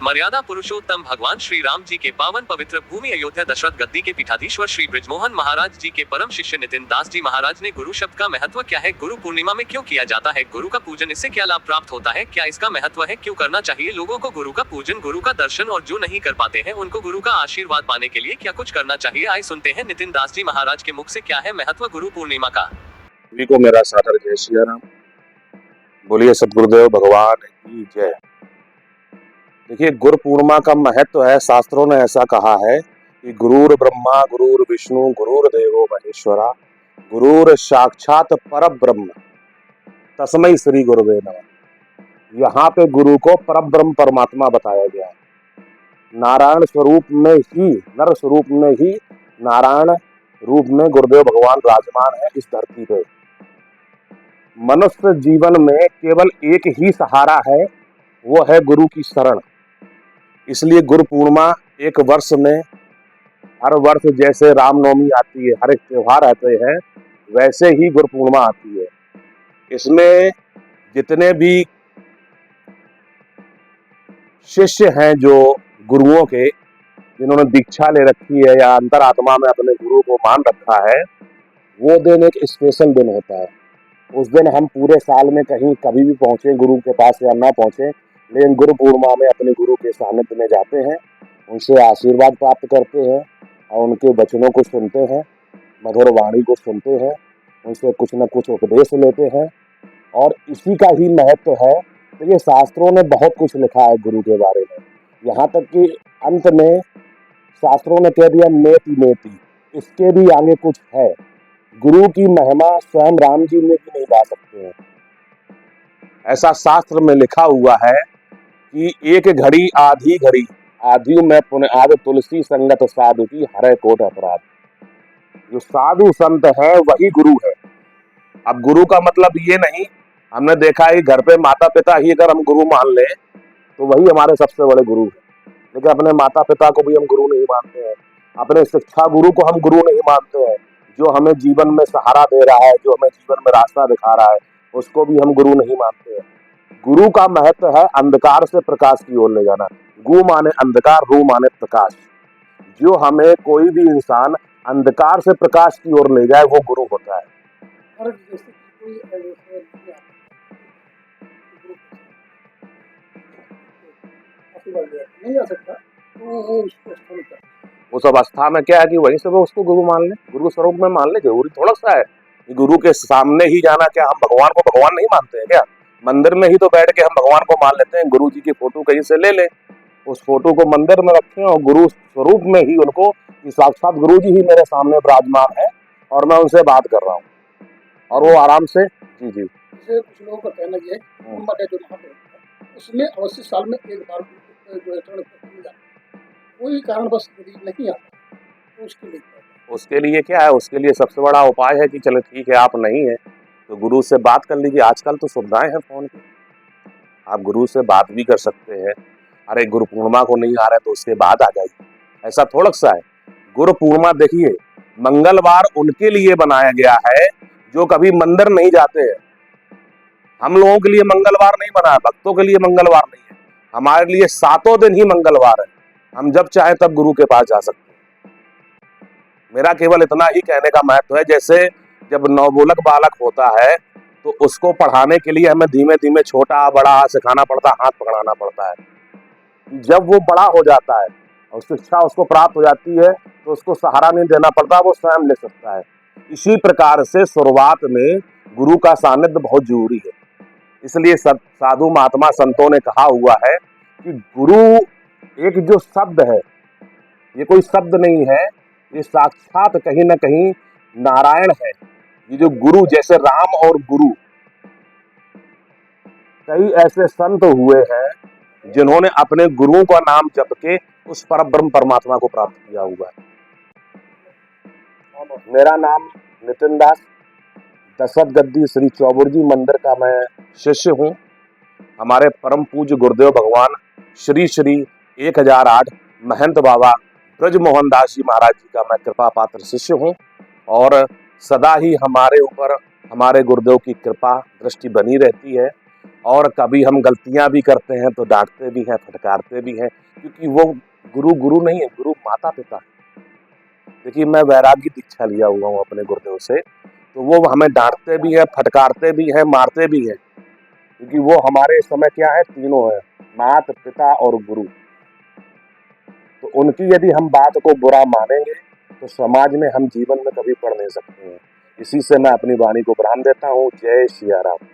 मर्यादा पुरुषोत्तम भगवान श्री राम जी के पावन पवित्र भूमि अयोध्या दशरथ गद्दी के पीठाधीश्वर श्री ब्रिजमोहन महाराज जी के परम शिष्य नितिन दास जी महाराज ने गुरु शब्द का महत्व क्या है, गुरु पूर्णिमा में क्यों किया जाता है, गुरु का पूजन इससे क्या लाभ प्राप्त होता है, क्या इसका महत्व है, क्यों करना चाहिए लोगों को गुरु का पूजन, गुरु का दर्शन, और जो नहीं कर पाते हैं उनको गुरु का आशीर्वाद पाने के लिए क्या कुछ करना चाहिए, आइए सुनते हैं नितिन दास जी महाराज के मुख से क्या है महत्व गुरु पूर्णिमा का। सभी को मेरा सादर जय श्री राम। बोलिए सतगुरुदेव भगवान की जय। देखिए, गुरु पूर्णिमा का महत्व है, शास्त्रों ने ऐसा कहा है कि गुरुर ब्रह्मा गुरुर विष्णु गुरुर देवो महेश्वरा गुरुर साक्षात परब्रह्म तस्मै श्री गुरुवे नमः। यहाँ पे गुरु को परब्रह्म परमात्मा बताया गया है। नारायण स्वरूप में ही, नर स्वरूप में ही नारायण रूप में गुरुदेव भगवान विराजमान है इस धरती पे। मनुष्य जीवन में केवल एक ही सहारा है, वो है गुरु की शरण। इसलिए गुरु पूर्णिमा एक वर्ष में, हर वर्ष जैसे रामनवमी आती है, हर एक त्योहार आते हैं, वैसे ही गुरु पूर्णिमा आती है। इसमें जितने भी शिष्य हैं जो गुरुओं के, जिन्होंने दीक्षा ले रखी है या अंतरात्मा में अपने गुरु को मान रखा है, वो दिन एक स्पेशल दिन होता है। उस दिन हम पूरे साल में कहीं कभी भी पहुंचे गुरु के पास या ना पहुंचे, लेकिन गुरु पूर्णिमा में अपने गुरु के सानिध्य में जाते हैं, उनसे आशीर्वाद प्राप्त करते हैं और उनके वचनों को सुनते हैं, मधुर वाणी को सुनते हैं, उनसे कुछ न कुछ उपदेश लेते हैं। और इसी का ही महत्व है। तो ये शास्त्रों ने बहुत कुछ लिखा है गुरु के बारे में, यहाँ तक कि अंत में शास्त्रों ने कह दिया नेति नेति, इसके भी आगे कुछ है। गुरु की महिमा स्वयं राम जी में भी नहीं गा सकते हैं। ऐसा शास्त्र में लिखा हुआ है कि एक घड़ी आधी घड़ी आधियु में पुण्य आद तुलसी संगत साधु की हरे कोट अपराध। जो साधु संत है वही गुरु है। अब गुरु का मतलब ये नहीं, हमने देखा है घर पे माता पिता ही अगर हम गुरु मान ले तो वही हमारे सबसे बड़े गुरु है, लेकिन अपने माता पिता को भी हम गुरु नहीं मानते हैं, अपने शिक्षा गुरु को हम गुरु नहीं मानते हैं। जो हमें जीवन में सहारा दे रहा है, जो हमें जीवन में रास्ता दिखा रहा है, उसको भी हम गुरु नहीं मानते हैं। गुरु का महत्व है अंधकार से प्रकाश की ओर ले जाना। गु माने अंधकार, रू माने प्रकाश। जो हमें कोई भी इंसान अंधकार से प्रकाश की ओर ले जाए वो गुरु होता है। उस अवस्था में क्या है कि वहीं से वो उसको गुरु मान ले, गुरु स्वरूप में मान ले। जरूरी थोड़ा सा है कि गुरु के सामने ही जाना। क्या हम भगवान को भगवान नहीं मानते हैं क्या? मंदिर में ही तो बैठ के हम भगवान को मान लेते हैं। गुरु जी की फोटो कहीं से ले ले, उस फोटो को मंदिर में रखें और गुरु स्वरूप में ही उनको, साक्षात गुरु जी ही मेरे सामने विराजमान है और मैं उनसे बात कर रहा हूँ और वो आराम से। जी जी, कुछ लोगों का कहना यह है कि उसमें अवश्य साल में एक बार जो है कोई कारणवश नहीं आता, तो उसके लिए क्या है? उसके लिए सबसे बड़ा उपाय है कि चलो ठीक है, आप नहीं है तो गुरु से बात कर लीजिए। आजकल तो सुविधाएं हैं फोन की, आप गुरु से बात भी कर सकते हैं। अरे गुरु पूर्णिमा को नहीं आ रहा है तो उसके बाद आ जाइए, ऐसा थोड़ा सा है। गुरु पूर्णिमा देखिए, मंगलवार उनके लिए बनाया गया है जो कभी मंदिर नहीं जाते हैं। हम लोगों के लिए मंगलवार नहीं बना है, भक्तों के लिए मंगलवार नहीं है। हमारे लिए सातों दिन ही मंगलवार है, हम जब चाहे तब गुरु के पास जा सकते हैं। मेरा केवल इतना ही कहने का महत्व है, जैसे जब नवबोलक बालक होता है तो उसको पढ़ाने के लिए हमें धीमे धीमे छोटा बड़ा सिखाना पड़ता है, हाथ पकड़ाना पड़ता है। जब वो बड़ा हो जाता है और शिक्षा उसको प्राप्त हो जाती है तो उसको सहारा नहीं देना पड़ता, वो स्वयं ले सकता है। इसी प्रकार से शुरुआत में गुरु का सानिध्य बहुत जरूरी है। इसलिए साधु महात्मा संतों ने कहा हुआ है कि गुरु एक जो शब्द है, ये कोई शब्द नहीं है, ये साक्षात कहीं ना कहीं नारायण है। ये जो गुरु, जैसे राम और गुरु, कई ऐसे संत हुए हैं जिन्होंने अपने गुरुओं का नाम जप के उस परब्रह्म परमात्मा को प्राप्त किया हुआ है। मेरा नाम नितिन दास, दशरथ गद्दी श्री चौबुर जी मंदिर का मैं शिष्य हूँ। हमारे परम पूज्य गुरुदेव भगवान श्री श्री 1008 महंत बाबा ब्रजमोहन दास जी महाराज जी का मैं कृपा पात्र शिष्य हूँ और सदा ही हमारे ऊपर हमारे गुरुदेव की कृपा दृष्टि बनी रहती है। और कभी हम गलतियां भी करते हैं तो डांटते भी हैं, फटकारते भी हैं, क्योंकि वो गुरु नहीं है, गुरु माता पिता है। देखिए, मैं वैराग्य दीक्षा लिया हुआ हूँ अपने गुरुदेव से, तो वो हमें डांटते भी है, फटकारते भी हैं, मारते भी हैं, क्योंकि वो हमारे इस समय क्या है, तीनों है, माता पिता और गुरु। तो उनकी यदि हम बात को बुरा मानेंगे तो समाज में हम जीवन में कभी पढ़ नहीं सकते हैं। इसी से मैं अपनी वाणी को विराम देता हूँ। जय सिया राम।